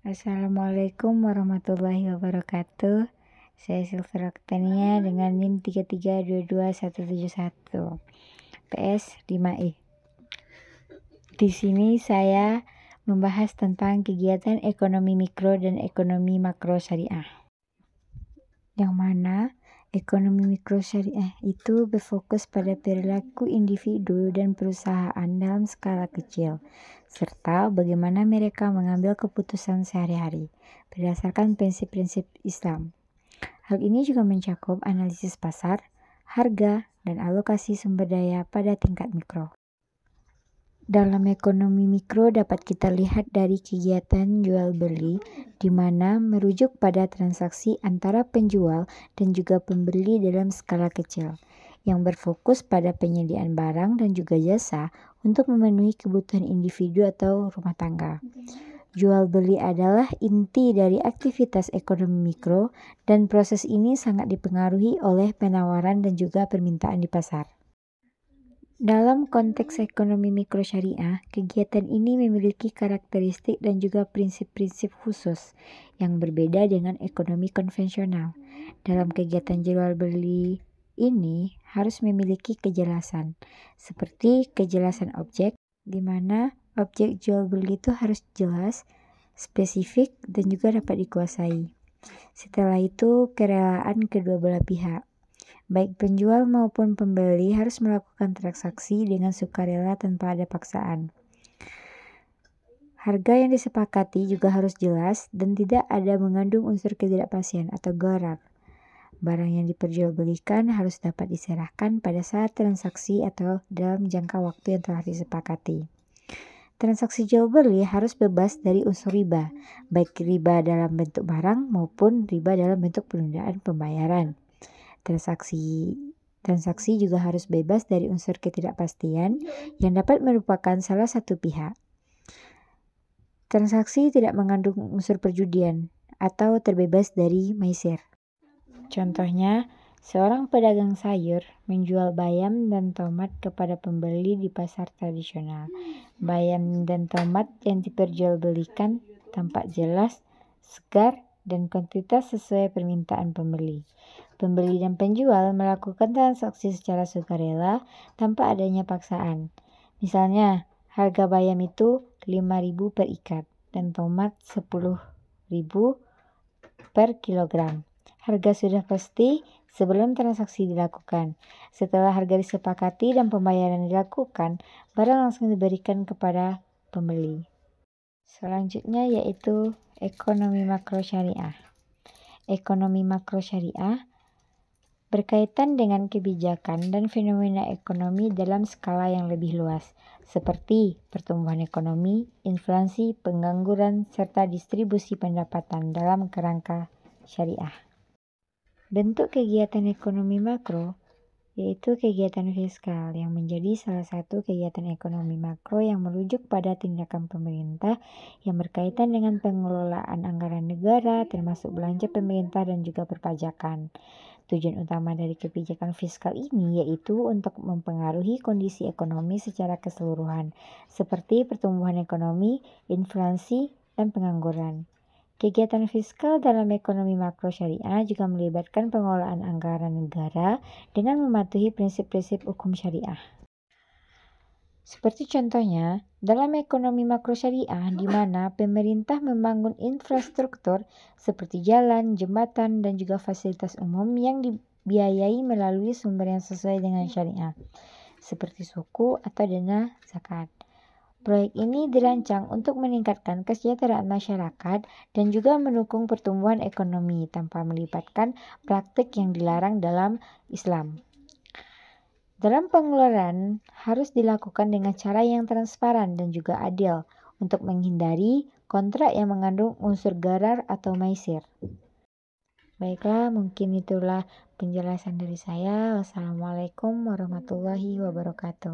Assalamualaikum warahmatullahi wabarakatuh. Saya Silvira Oktania dengan NIM 3322171 PS 5I. Di sini saya membahas tentang kegiatan ekonomi mikro dan ekonomi makro syariah. Yang mana ekonomi mikro syariah itu berfokus pada perilaku individu dan perusahaan dalam skala kecil, serta bagaimana mereka mengambil keputusan sehari-hari berdasarkan prinsip-prinsip Islam. Hal ini juga mencakup analisis pasar, harga, dan alokasi sumber daya pada tingkat mikro. Dalam ekonomi mikro dapat kita lihat dari kegiatan jual beli, di mana merujuk pada transaksi antara penjual dan juga pembeli dalam skala kecil, yang berfokus pada penyediaan barang dan juga jasa untuk memenuhi kebutuhan individu atau rumah tangga. Jual beli adalah inti dari aktivitas ekonomi mikro, dan proses ini sangat dipengaruhi oleh penawaran dan juga permintaan di pasar. Dalam konteks ekonomi mikro syariah, kegiatan ini memiliki karakteristik dan juga prinsip-prinsip khusus yang berbeda dengan ekonomi konvensional. Dalam kegiatan jual beli ini harus memiliki kejelasan, seperti kejelasan objek, di mana objek jual beli itu harus jelas, spesifik, dan juga dapat dikuasai. Setelah itu, kerelaan kedua belah pihak. Baik penjual maupun pembeli harus melakukan transaksi dengan sukarela tanpa ada paksaan. Harga yang disepakati juga harus jelas dan tidak ada mengandung unsur ketidakpastian atau gharar. Barang yang diperjualbelikan harus dapat diserahkan pada saat transaksi atau dalam jangka waktu yang telah disepakati. Transaksi jual beli harus bebas dari unsur riba, baik riba dalam bentuk barang maupun riba dalam bentuk penundaan pembayaran. Transaksi juga harus bebas dari unsur ketidakpastian yang dapat merupakan salah satu pihak. Transaksi tidak mengandung unsur perjudian atau terbebas dari maisir. Contohnya, seorang pedagang sayur menjual bayam dan tomat kepada pembeli di pasar tradisional. Bayam dan tomat yang diperjualbelikan tampak jelas, segar, dan kuantitas sesuai permintaan pembeli. Pembeli dan penjual melakukan transaksi secara sukarela tanpa adanya paksaan. Misalnya, harga bayam itu 5.000 per ikat dan tomat 10.000 per kilogram. Harga sudah pasti sebelum transaksi dilakukan. Setelah harga disepakati dan pembayaran dilakukan, barang langsung diberikan kepada pembeli. Selanjutnya yaitu ekonomi makro syariah. Ekonomi makro syariah berkaitan dengan kebijakan dan fenomena ekonomi dalam skala yang lebih luas, seperti pertumbuhan ekonomi, inflasi, pengangguran, serta distribusi pendapatan dalam kerangka syariah. Bentuk kegiatan ekonomi makro yaitu kegiatan fiskal yang menjadi salah satu kegiatan ekonomi makro yang merujuk pada tindakan pemerintah yang berkaitan dengan pengelolaan anggaran negara termasuk belanja pemerintah dan juga perpajakan. Tujuan utama dari kebijakan fiskal ini yaitu untuk mempengaruhi kondisi ekonomi secara keseluruhan seperti pertumbuhan ekonomi, inflasi, dan pengangguran. Kegiatan fiskal dalam ekonomi makro syariah juga melibatkan pengelolaan anggaran negara dengan mematuhi prinsip-prinsip hukum syariah. Seperti contohnya, dalam ekonomi makro syariah di mana pemerintah membangun infrastruktur seperti jalan, jembatan, dan juga fasilitas umum yang dibiayai melalui sumber yang sesuai dengan syariah, seperti suku atau dana zakat. Proyek ini dirancang untuk meningkatkan kesejahteraan masyarakat dan juga mendukung pertumbuhan ekonomi tanpa melibatkan praktik yang dilarang dalam Islam. Dalam pengeluaran harus dilakukan dengan cara yang transparan dan juga adil untuk menghindari kontrak yang mengandung unsur gharar atau maisir. Baiklah, mungkin itulah penjelasan dari saya. Wassalamualaikum warahmatullahi wabarakatuh.